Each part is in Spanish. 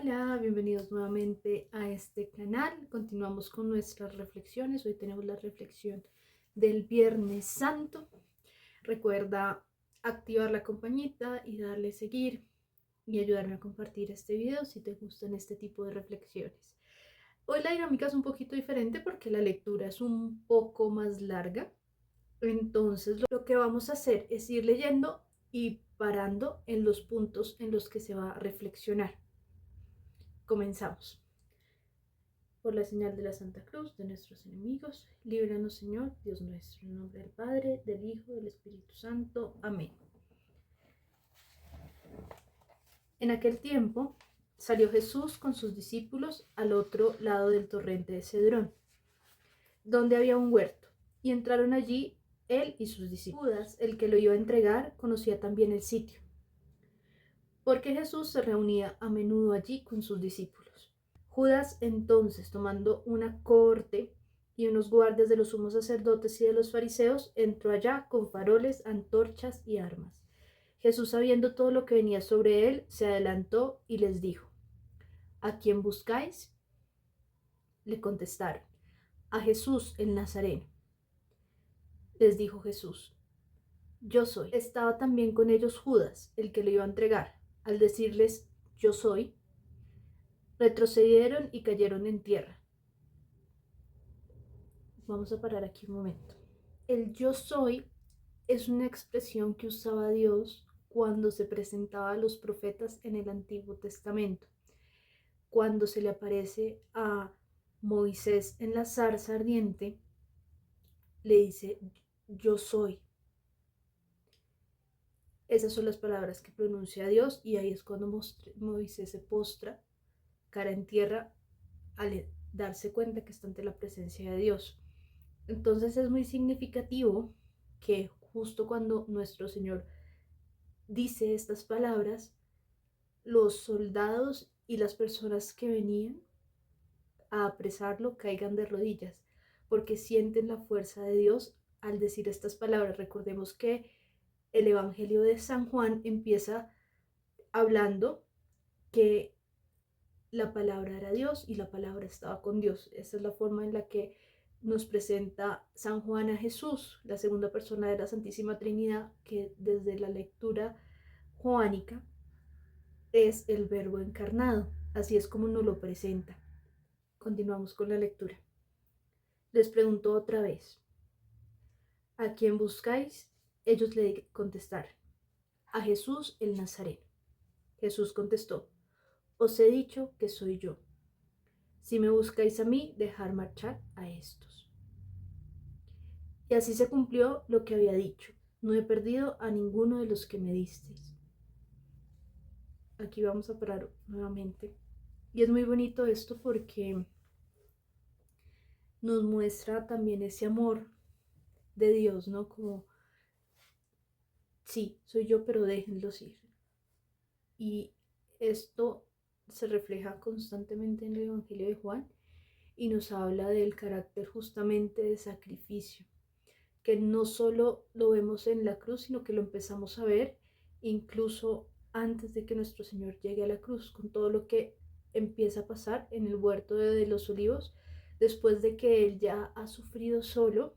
Hola, bienvenidos nuevamente a este canal. Continuamos con nuestras reflexiones. Hoy tenemos la reflexión del Viernes Santo. Recuerda activar la campanita y darle seguir y ayudarme a compartir este video si te gustan este tipo de reflexiones. Hoy la dinámica es un poquito diferente porque la lectura es un poco más larga. Entonces lo que vamos a hacer es ir leyendo y parando en los puntos en los que se va a reflexionar. Comenzamos. Por la señal de la Santa Cruz de nuestros enemigos, líbranos, Señor, Dios nuestro, en nombre del Padre, del Hijo, del Espíritu Santo. Amén. En aquel tiempo salió Jesús con sus discípulos al otro lado del torrente de Cedrón, donde había un huerto, y entraron allí él y sus discípulos. Judas, el que lo iba a entregar, conocía también el sitio, porque Jesús se reunía a menudo allí con sus discípulos. Judas entonces, tomando una cohorte y unos guardias de los sumos sacerdotes y de los fariseos, entró allá con faroles, antorchas y armas. Jesús, sabiendo todo lo que venía sobre él, se adelantó y les dijo: ¿A quién buscáis? Le contestaron: a Jesús el Nazareno. Les dijo Jesús: yo soy. Estaba también con ellos Judas, el que lo iba a entregar. Al decirles yo soy, retrocedieron y cayeron en tierra. Vamos a parar aquí un momento. El yo soy es una expresión que usaba Dios cuando se presentaba a los profetas en el Antiguo Testamento. Cuando se le aparece a Moisés en la zarza ardiente, le dice yo soy. Esas son las palabras que pronuncia Dios, y ahí es cuando Moisés se postra cara en tierra al darse cuenta que está ante la presencia de Dios. Entonces es muy significativo que justo cuando nuestro Señor dice estas palabras, los soldados y las personas que venían a apresarlo caigan de rodillas, porque sienten la fuerza de Dios al decir estas palabras. Recordemos que el Evangelio de San Juan empieza hablando que la palabra era Dios y la palabra estaba con Dios. Esa es la forma en la que nos presenta San Juan a Jesús, la segunda persona de la Santísima Trinidad, que desde la lectura joánica es el Verbo encarnado. Así es como nos lo presenta. Continuamos con la lectura. Les preguntó otra vez: ¿a quién buscáis? Ellos le contestaron: a Jesús el Nazareno. Jesús contestó: os he dicho que soy yo. Si me buscáis a mí, dejad marchar a estos. Y así se cumplió lo que había dicho: no he perdido a ninguno de los que me disteis. Aquí vamos a parar nuevamente. Y es muy bonito esto porque nos muestra también ese amor de Dios, ¿no? Como, sí, soy yo, pero déjenlos ir. Y esto se refleja constantemente en el Evangelio de Juan y nos habla del carácter justamente de sacrificio, que no solo lo vemos en la cruz, sino que lo empezamos a ver incluso antes de que nuestro Señor llegue a la cruz, con todo lo que empieza a pasar en el huerto de los olivos, después de que Él ya ha sufrido solo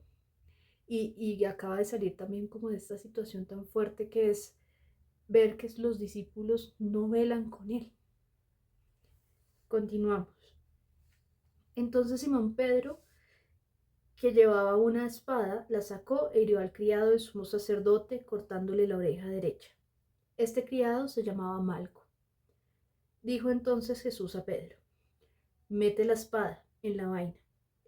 y acaba de salir también como de esta situación tan fuerte que es ver que los discípulos no velan con Él. Continuamos. Entonces Simón Pedro, que llevaba una espada, la sacó e hirió al criado del sumo sacerdote, cortándole la oreja derecha. Este criado se llamaba Malco. Dijo entonces Jesús a Pedro: mete la espada en la vaina.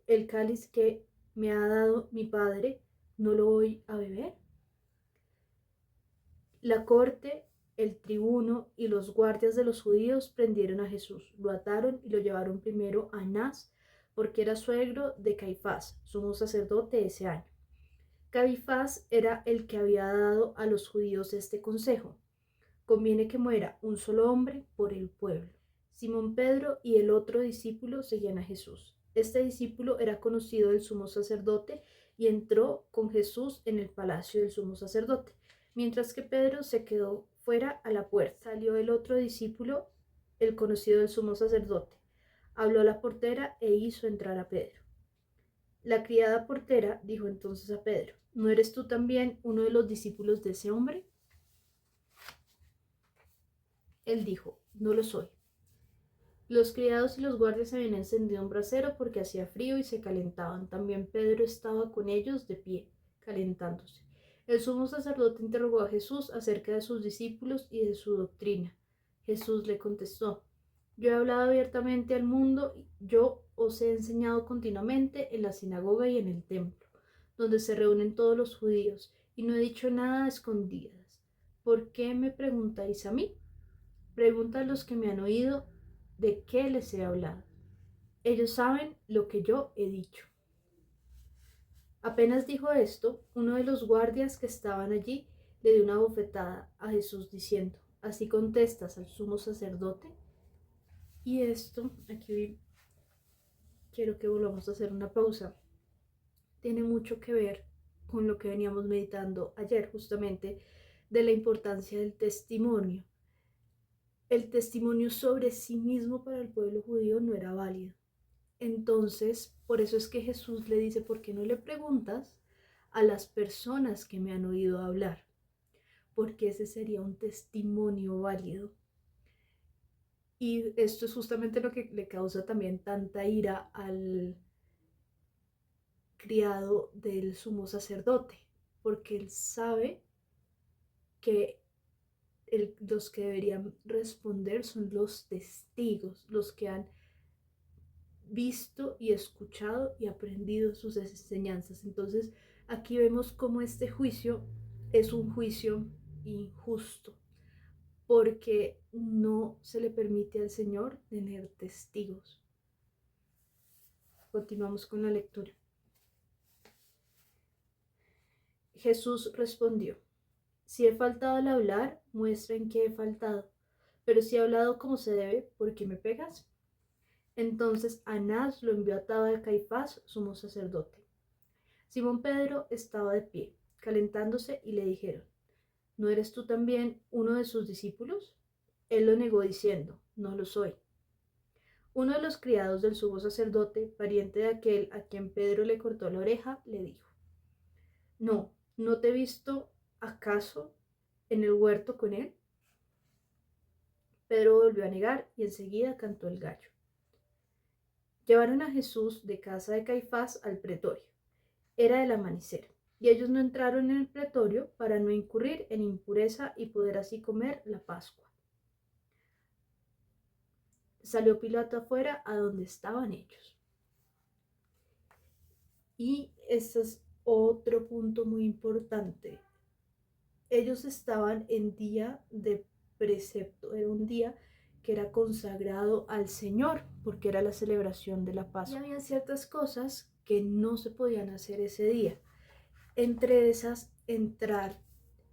¿El cáliz que me ha dado mi padre no lo voy a beber? La corte, el tribuno y los guardias de los judíos prendieron a Jesús, lo ataron y lo llevaron primero a Anás, porque era suegro de Caifás, sumo sacerdote ese año. Caifás era el que había dado a los judíos este consejo: conviene que muera un solo hombre por el pueblo. Simón Pedro y el otro discípulo seguían a Jesús. Este discípulo era conocido del sumo sacerdote y entró con Jesús en el palacio del sumo sacerdote, mientras que Pedro se quedó fuera a la puerta. Salió el otro discípulo el conocido del sumo sacerdote. Habló a la portera e hizo entrar a Pedro. La criada portera dijo entonces a Pedro: ¿No eres tú también uno de los discípulos de ese hombre? Él dijo: No lo soy. Los criados y los guardias habían encendido un brasero porque hacía frío y se calentaban. También Pedro estaba con ellos de pie, calentándose. El sumo sacerdote interrogó a Jesús acerca de sus discípulos y de su doctrina. Jesús le contestó: Yo he hablado abiertamente al mundo, yo os he enseñado continuamente en la sinagoga y en el templo, donde se reúnen todos los judíos, y no he dicho nada a escondidas. ¿Por qué me preguntáis a mí? Pregunta a los que me han oído de qué les he hablado. Ellos saben lo que yo he dicho. Apenas dijo esto, uno de los guardias que estaban allí le dio una bofetada a Jesús diciendo: ¿Así contestas al sumo sacerdote? Y esto, aquí quiero que volvamos a hacer una pausa, tiene mucho que ver con lo que veníamos meditando ayer, justamente de la importancia del testimonio. El testimonio sobre sí mismo para el pueblo judío no era válido. Entonces, por eso es que Jesús le dice: ¿por qué no le preguntas a las personas que me han oído hablar? Porque ese sería un testimonio válido. Y esto es justamente lo que le causa también tanta ira al criado del sumo sacerdote, porque él sabe que los que deberían responder son los testigos, los que han visto y escuchado y aprendido sus enseñanzas. Entonces, aquí vemos cómo este juicio es un juicio injusto, porque no se le permite al Señor tener testigos. Continuamos con la lectura. Jesús respondió: Si he faltado al hablar, muestra en qué he faltado. Pero si he hablado como se debe, ¿por qué me pegas? Entonces Anás lo envió atado a Caifás, sumo sacerdote. Simón Pedro estaba de pie, calentándose, y le dijeron: ¿No eres tú también uno de sus discípulos? Él lo negó diciendo: No lo soy. Uno de los criados del sumo sacerdote, pariente de aquel a quien Pedro le cortó la oreja, le dijo: No, ¿no te he visto acaso en el huerto con él? Pedro volvió a negar y enseguida cantó el gallo. Llevaron a Jesús de casa de Caifás al pretorio. Era el amanecer, y ellos no entraron en el pretorio para no incurrir en impureza y poder así comer la Pascua. Salió Pilato afuera a donde estaban ellos. Y este es otro punto muy importante. Ellos estaban en día de precepto, era un día que era consagrado al Señor, porque era la celebración de la Pascua. Y había ciertas cosas que no se podían hacer ese día. Entre esas, entrar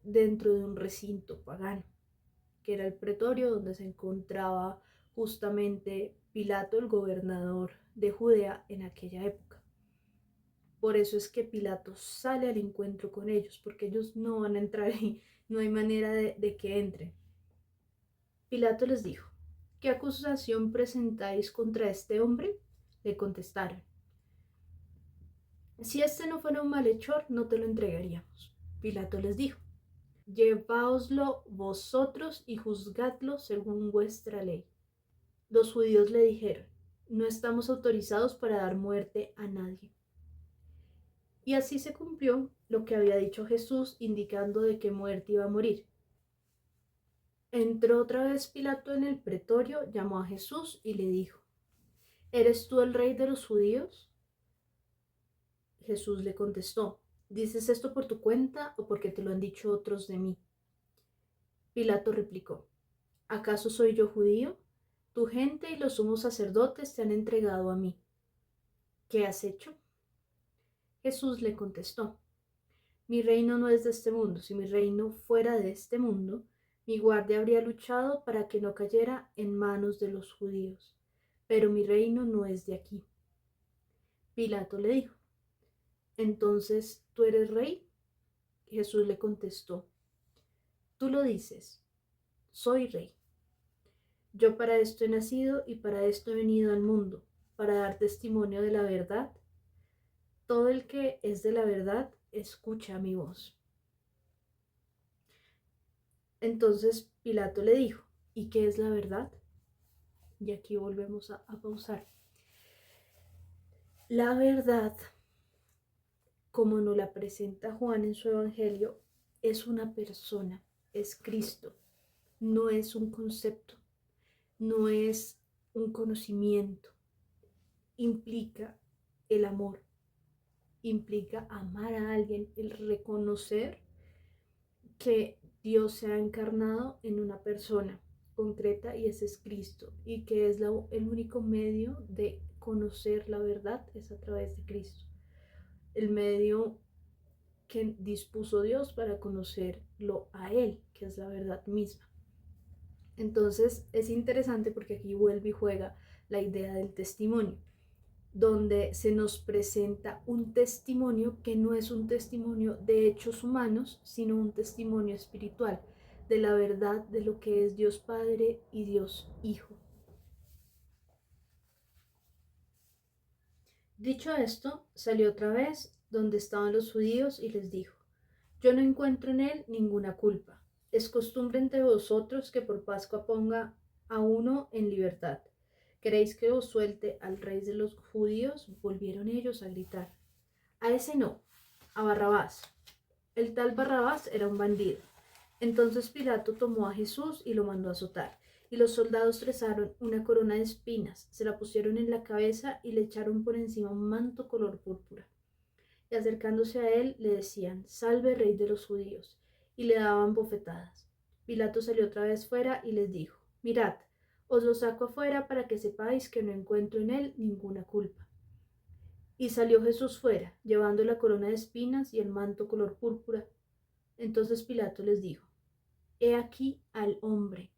dentro de un recinto pagano, que era el pretorio donde se encontraba justamente Pilato, el gobernador de Judea en aquella época. Por eso es que Pilato sale al encuentro con ellos, porque ellos no van a entrar ahí, no hay manera de que entren. Pilato les dijo: ¿Qué acusación presentáis contra este hombre? Le contestaron: Si este no fuera un malhechor, no te lo entregaríamos. Pilato les dijo: Lleváoslo vosotros y juzgadlo según vuestra ley. Los judíos le dijeron: No estamos autorizados para dar muerte a nadie. Y así se cumplió lo que había dicho Jesús, indicando de qué muerte iba a morir. Entró otra vez Pilato en el pretorio, llamó a Jesús y le dijo: ¿Eres tú el rey de los judíos? Jesús le contestó: ¿Dices esto por tu cuenta o porque te lo han dicho otros de mí? Pilato replicó: ¿Acaso soy yo judío? Tu gente y los sumos sacerdotes te han entregado a mí. ¿Qué has hecho? Jesús le contestó: Mi reino no es de este mundo. Si mi reino fuera de este mundo, mi guardia habría luchado para que no cayera en manos de los judíos. Pero mi reino no es de aquí. Pilato le dijo: ¿Entonces tú eres rey? Jesús le contestó: Tú lo dices, soy rey. Yo para esto he nacido y para esto he venido al mundo, para dar testimonio de la verdad. Todo el que es de la verdad, escucha mi voz. Entonces Pilato le dijo, ¿y qué es la verdad? Y aquí volvemos a pausar. La verdad, como nos la presenta Juan en su Evangelio, es una persona, es Cristo, no es un concepto, no es un conocimiento, implica el amor, implica amar a alguien, el reconocer que Dios se ha encarnado en una persona concreta y ese es Cristo y que es el único medio de conocer la verdad es a través de Cristo. El medio que dispuso Dios para conocerlo a Él, que es la verdad misma. Entonces es interesante porque aquí vuelve y juega la idea del testimonio, donde se nos presenta un testimonio que no es un testimonio de hechos humanos, sino un testimonio espiritual, de la verdad de lo que es Dios Padre y Dios Hijo. Dicho esto, salió otra vez donde estaban los judíos y les dijo, yo no encuentro en él ninguna culpa. Es costumbre entre vosotros que por Pascua ponga a uno en libertad. ¿Queréis que os suelte al rey de los judíos? Volvieron ellos a gritar. A ese no, a Barrabás. El tal Barrabás era un bandido. Entonces Pilato tomó a Jesús y lo mandó a azotar. Y los soldados trezaron una corona de espinas, se la pusieron en la cabeza y le echaron por encima un manto color púrpura. Y acercándose a él le decían, Salve, rey de los judíos, y le daban bofetadas. Pilato salió otra vez fuera y les dijo, Mirad, os lo saco afuera para que sepáis que no encuentro en él ninguna culpa. Y salió Jesús fuera, llevando la corona de espinas y el manto color púrpura. Entonces Pilato les dijo, He aquí al hombre.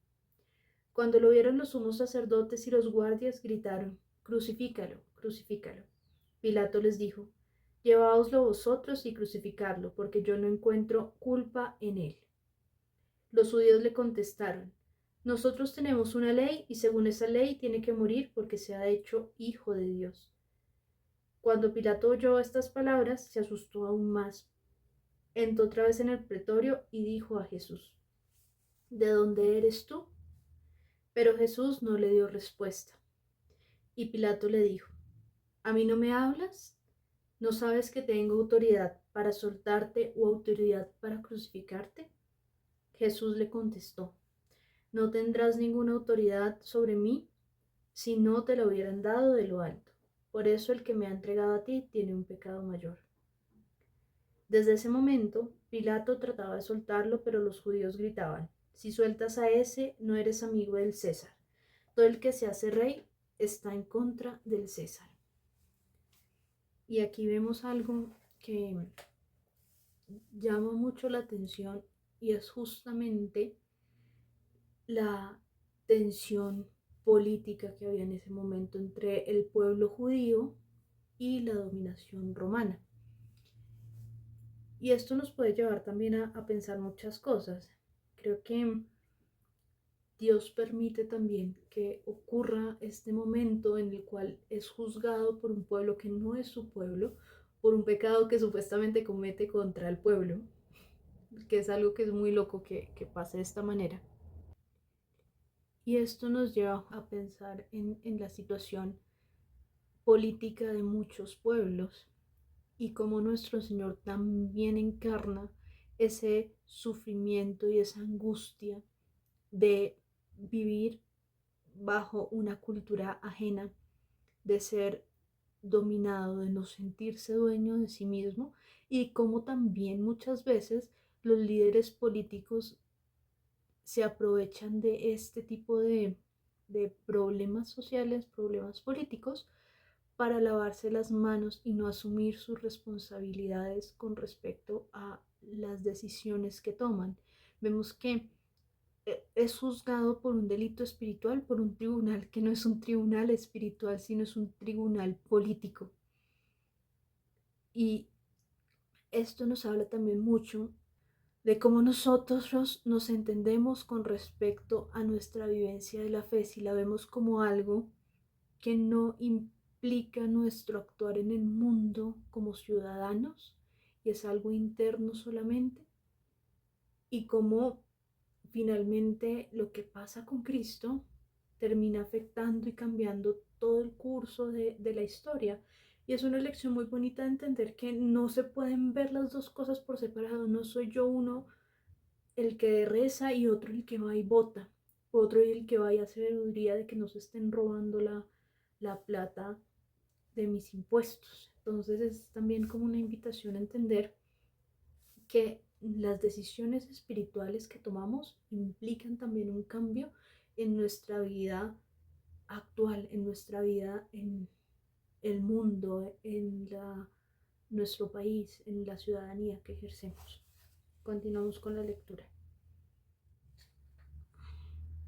Cuando lo vieron los sumos sacerdotes y los guardias, gritaron, Crucifícalo, crucifícalo. Pilato les dijo, Lleváoslo vosotros y crucificadlo, porque yo no encuentro culpa en él. Los judíos le contestaron, Nosotros tenemos una ley y según esa ley tiene que morir porque se ha hecho hijo de Dios. Cuando Pilato oyó estas palabras, se asustó aún más. Entró otra vez en el pretorio y dijo a Jesús, ¿De dónde eres tú? Pero Jesús no le dio respuesta. Y Pilato le dijo, ¿A mí no me hablas? ¿No sabes que tengo autoridad para soltarte o autoridad para crucificarte? Jesús le contestó, No tendrás ninguna autoridad sobre mí si no te la hubieran dado de lo alto. Por eso el que me ha entregado a ti tiene un pecado mayor. Desde ese momento, Pilato trataba de soltarlo, pero los judíos gritaban, Si sueltas a ese, no eres amigo del César. Todo el que se hace rey está en contra del César. Y aquí vemos algo que llama mucho la atención y es justamente la tensión política que había en ese momento entre el pueblo judío y la dominación romana. Y esto nos puede llevar también a pensar muchas cosas. Creo que Dios permite también que ocurra este momento en el cual es juzgado por un pueblo que no es su pueblo, por un pecado que supuestamente comete contra el pueblo, que es algo que es muy loco que pase de esta manera. Y esto nos lleva a pensar en la situación política de muchos pueblos y cómo nuestro Señor también encarna ese sufrimiento y esa angustia de vivir bajo una cultura ajena, de ser dominado, de no sentirse dueño de sí mismo y cómo también muchas veces los líderes políticos se aprovechan de este tipo de problemas sociales, problemas políticos, para lavarse las manos y no asumir sus responsabilidades con respecto a las decisiones que toman. Vemos que es juzgado por un delito espiritual, por un tribunal que no es un tribunal espiritual, sino es un tribunal político. Y esto nos habla también mucho de cómo nosotros nos entendemos con respecto a nuestra vivencia de la fe, si la vemos como algo que no implica nuestro actuar en el mundo como ciudadanos y es algo interno solamente, y cómo finalmente lo que pasa con Cristo termina afectando y cambiando todo el curso de la historia. Y es una lección muy bonita de entender que no se pueden ver las dos cosas por separado. No soy yo uno el que reza y otro el que va y vota, otro el que va y hace veeduría de que no se estén robando la plata de mis impuestos. Entonces es también como una invitación a entender que las decisiones espirituales que tomamos implican también un cambio en nuestra vida actual, en nuestra vida en el mundo, nuestro país, en la ciudadanía que ejercemos. Continuamos con la lectura.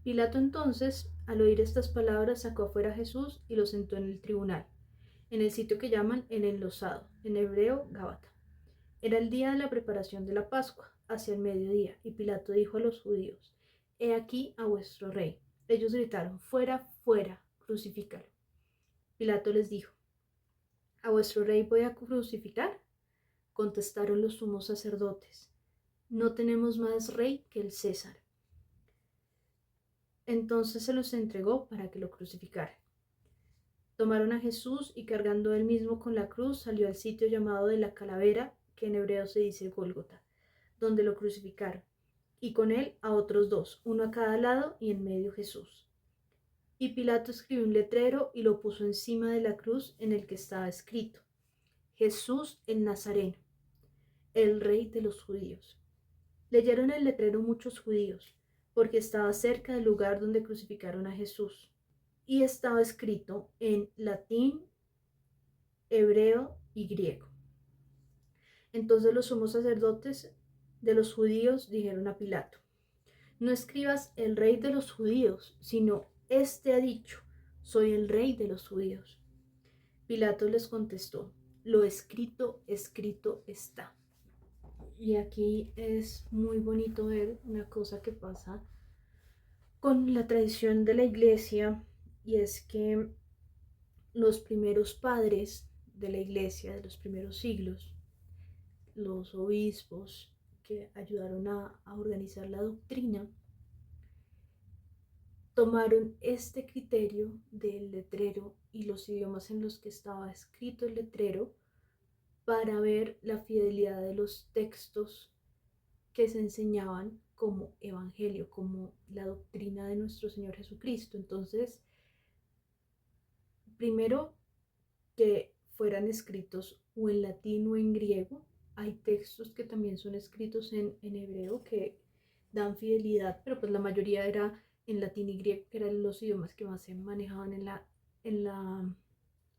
Pilato entonces, al oír estas palabras, sacó afuera a Jesús y lo sentó en el tribunal, en el sitio que llaman el enlosado, en hebreo Gábata. Era el día de la preparación de la Pascua, hacia el mediodía, y Pilato dijo a los judíos: He aquí a vuestro rey. Ellos gritaron: Fuera, fuera, crucifícalo. Pilato les dijo: ¿A vuestro rey voy a crucificar? Contestaron los sumos sacerdotes: No tenemos más rey que el César. Entonces se los entregó para que lo crucificaran. Tomaron a Jesús y cargando él mismo con la cruz salió al sitio llamado de la calavera, que en hebreo se dice Gólgota, donde lo crucificaron, y con él a otros dos, uno a cada lado y en medio Jesús. Y Pilato escribió un letrero y lo puso encima de la cruz, en el que estaba escrito: Jesús el Nazareno, el Rey de los judíos. Leyeron el letrero muchos judíos, porque estaba cerca del lugar donde crucificaron a Jesús, y estaba escrito en latín, hebreo y griego. Entonces los sumos sacerdotes de los judíos dijeron a Pilato: No escribas el rey de los judíos, sino este ha dicho: Soy el rey de los judíos. Pilato les contestó: Lo escrito, escrito está. Y aquí es muy bonito ver una cosa que pasa con la tradición de la iglesia, y es que los primeros padres de la iglesia de los primeros siglos, los obispos que ayudaron a organizar la doctrina, tomaron este criterio del letrero y los idiomas en los que estaba escrito el letrero para ver la fidelidad de los textos que se enseñaban como evangelio, como la doctrina de nuestro Señor Jesucristo. Entonces, primero, que fueran escritos o en latín o en griego. Hay textos que también son escritos en hebreo que dan fidelidad, pero pues la mayoría era en latín y griego, que eran los idiomas que más se manejaban en la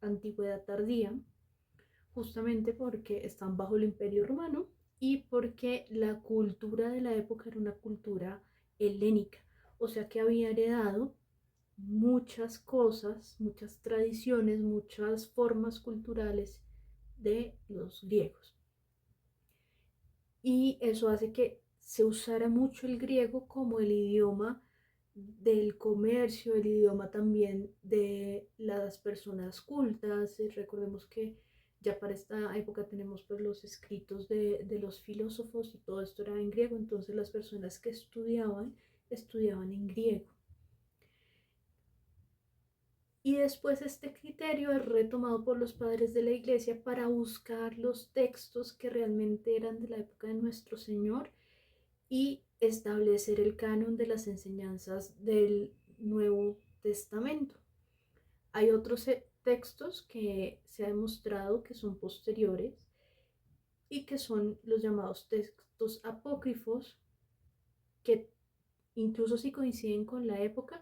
antigüedad tardía, justamente porque están bajo el Imperio Romano y porque la cultura de la época era una cultura helénica, o sea que había heredado muchas cosas, muchas tradiciones, muchas formas culturales de los griegos. Y eso hace que se usara mucho el griego como el idioma del comercio, el idioma también de las personas cultas. Recordemos que ya para esta época tenemos pues los escritos de los filósofos y todo esto era en griego, entonces las personas que estudiaban en griego. Y después este criterio es retomado por los padres de la iglesia para buscar los textos que realmente eran de la época de nuestro Señor y establecer el canon de las enseñanzas del Nuevo Testamento. Hay otros textos que se ha demostrado que son posteriores y que son los llamados textos apócrifos, que incluso si coinciden con la época,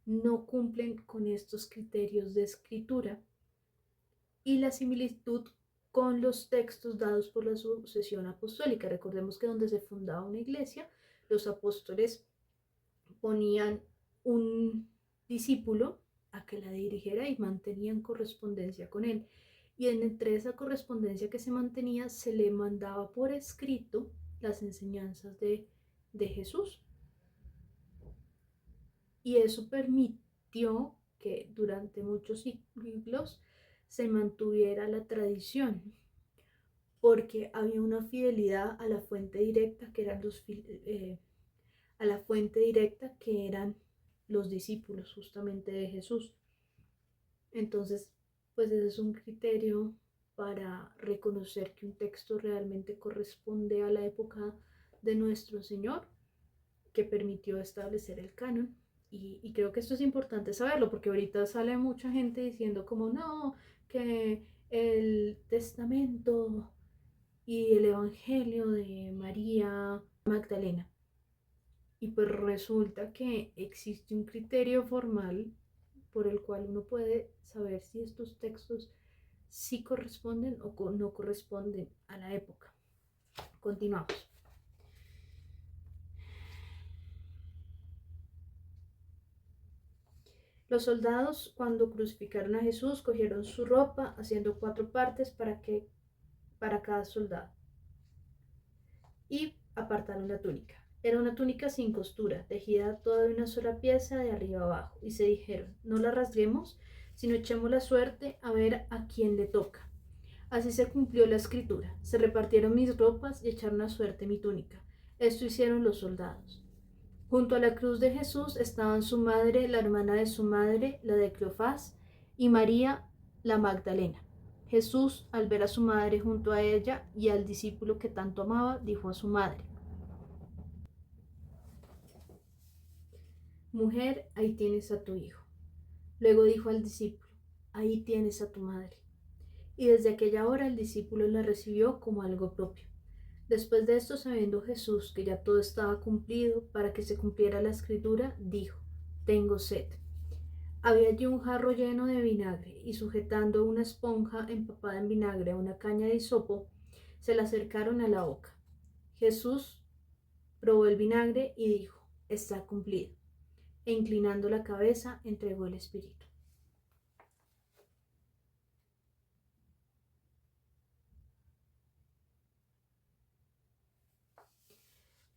no cumplen con estos criterios de escritura y la similitud con los textos dados por la sucesión apostólica. Recordemos que donde se fundaba una iglesia, los apóstoles ponían un discípulo a que la dirigiera y mantenían correspondencia con él. Y entre esa correspondencia que se mantenía, se le mandaba por escrito las enseñanzas de Jesús. Y eso permitió que durante muchos siglos se mantuviera la tradición, porque había una fidelidad a la fuente directa que eran a la fuente directa que eran los discípulos justamente de Jesús. Entonces, pues ese es un criterio para reconocer que un texto realmente corresponde a la época de nuestro Señor, que permitió establecer el canon. Y creo que esto es importante saberlo, porque ahorita sale mucha gente diciendo como no, que el testamento y el evangelio de María Magdalena. Y pues resulta que existe un criterio formal por el cual uno puede saber si estos textos sí corresponden o no corresponden a la época. Continuamos. Los soldados, cuando crucificaron a Jesús, cogieron su ropa, haciendo 4 partes para cada soldado, y apartaron la túnica. Era una túnica sin costura, tejida toda de una sola pieza de arriba abajo, y se dijeron, no la rasguemos, sino echemos la suerte a ver a quién le toca. Así se cumplió la escritura. Se repartieron mis ropas y echaron a suerte mi túnica. Esto hicieron los soldados. Junto a la cruz de Jesús estaban su madre, la hermana de su madre, la de Cleofás, y María, la Magdalena. Jesús, al ver a su madre junto a ella y al discípulo que tanto amaba, dijo a su madre, mujer, ahí tienes a tu hijo. Luego dijo al discípulo, ahí tienes a tu madre. Y desde aquella hora el discípulo la recibió como algo propio. Después de esto, sabiendo Jesús que ya todo estaba cumplido para que se cumpliera la escritura, dijo, tengo sed. Había allí un jarro lleno de vinagre, y sujetando una esponja empapada en vinagre a una caña de hisopo, se la acercaron a la boca. Jesús probó el vinagre y dijo, está cumplido. E inclinando la cabeza, entregó el espíritu.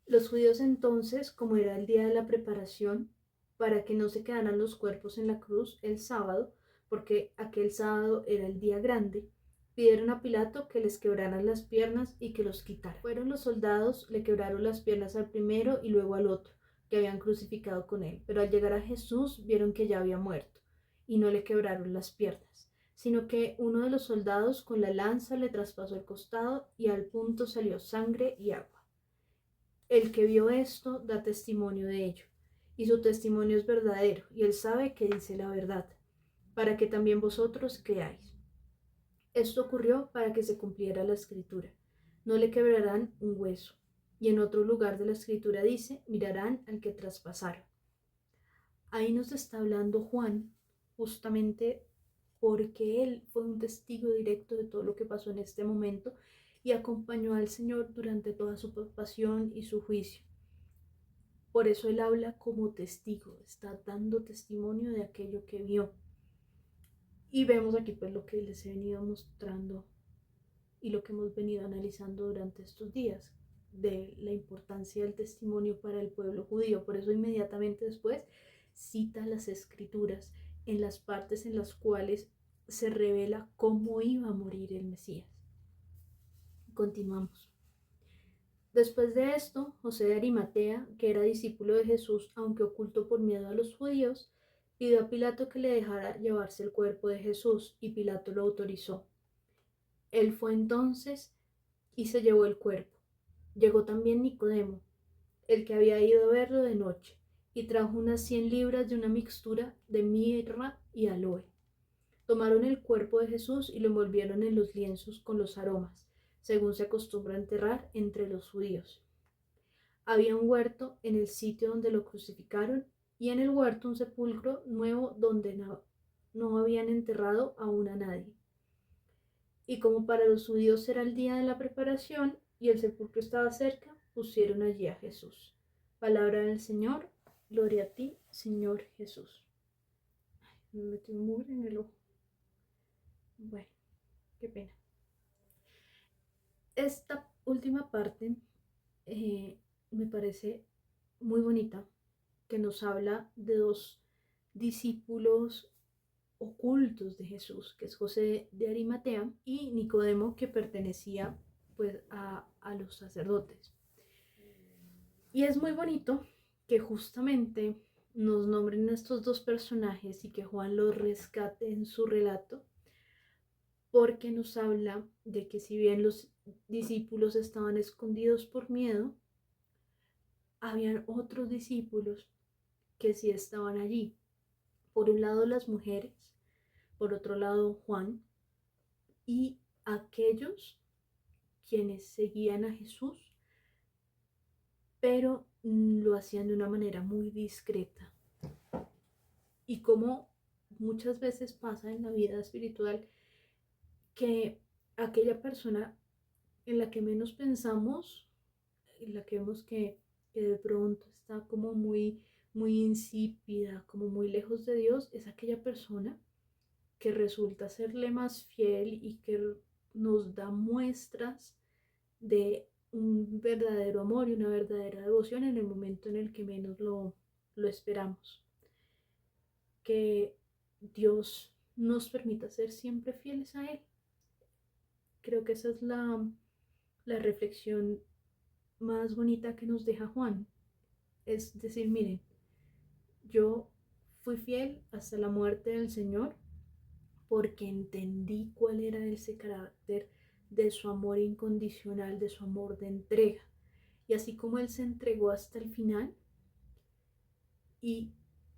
Los judíos entonces, como era el día de la preparación, para que no se quedaran los cuerpos en la cruz el sábado, porque aquel sábado era el día grande, pidieron a Pilato que les quebraran las piernas y que los quitara. Fueron los soldados, le quebraron las piernas al primero y luego al otro, que habían crucificado con él, pero al llegar a Jesús vieron que ya había muerto, y no le quebraron las piernas, sino que uno de los soldados con la lanza le traspasó el costado y al punto salió sangre y agua. El que vio esto da testimonio de ello, y su testimonio es verdadero, y él sabe que dice la verdad, para que también vosotros creáis. Esto ocurrió para que se cumpliera la escritura. No le quebrarán un hueso. Y en otro lugar de la escritura dice, mirarán al que traspasaron. Ahí nos está hablando Juan, justamente porque él fue un testigo directo de todo lo que pasó en este momento y acompañó al Señor durante toda su pasión y su juicio. Por eso él habla como testigo, está dando testimonio de aquello que vio. Y vemos aquí pues lo que les he venido mostrando y lo que hemos venido analizando durante estos días, de la importancia del testimonio para el pueblo judío. Por eso inmediatamente después cita las escrituras en las partes en las cuales se revela cómo iba a morir el Mesías. Continuamos. Después de esto, José de Arimatea, que era discípulo de Jesús, aunque oculto por miedo a los judíos, pidió a Pilato que le dejara llevarse el cuerpo de Jesús, y Pilato lo autorizó. Él fue entonces y se llevó el cuerpo. Llegó también Nicodemo, el que había ido a verlo de noche, y trajo unas 100 libras de una mixtura de mirra y aloe. Tomaron el cuerpo de Jesús y lo envolvieron en los lienzos con los aromas, según se acostumbra enterrar entre los judíos. Había un huerto en el sitio donde lo crucificaron, y en el huerto un sepulcro nuevo donde no habían enterrado aún a nadie. Y como para los judíos era el día de la preparación y el sepulcro estaba cerca, pusieron allí a Jesús. Palabra del Señor, gloria a ti, Señor Jesús. Ay, me metí un mugre en el ojo. Bueno, qué pena. Esta última parte me parece muy bonita, que nos habla de dos discípulos ocultos de Jesús, que es José de Arimatea y Nicodemo, que pertenecía pues a los sacerdotes. Y es muy bonito que justamente nos nombren a estos dos personajes y que Juan los rescate en su relato, porque nos habla de que si bien los discípulos estaban escondidos por miedo, habían otros discípulos que sí estaban allí. Por un lado las mujeres, por otro lado Juan, y aquellos quienes seguían a Jesús, pero lo hacían de una manera muy discreta. Y como muchas veces pasa en la vida espiritual, que aquella persona en la que menos pensamos, en la que vemos que de pronto está como muy insípida, como muy lejos de Dios, es aquella persona que resulta serle más fiel y que nos da muestras de un verdadero amor y una verdadera devoción en el momento en el que menos lo esperamos. Que Dios nos permita ser siempre fieles a Él. Creo que esa es la reflexión más bonita que nos deja Juan. Es decir, miren, yo fui fiel hasta la muerte del Señor porque entendí cuál era ese carácter de su amor incondicional, de su amor de entrega. Y así como Él se entregó hasta el final, y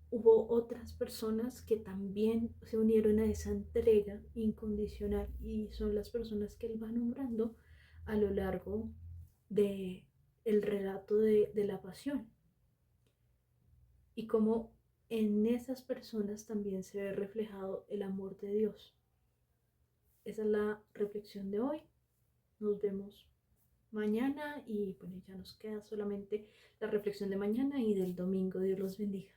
hubo otras personas que también se unieron a esa entrega incondicional y son las personas que Él va nombrando a lo largo de el relato de la pasión. Y como en esas personas también se ve reflejado el amor de Dios. Esa es la reflexión de hoy. Nos vemos mañana y bueno, ya nos queda solamente la reflexión de mañana y del domingo. Dios los bendiga.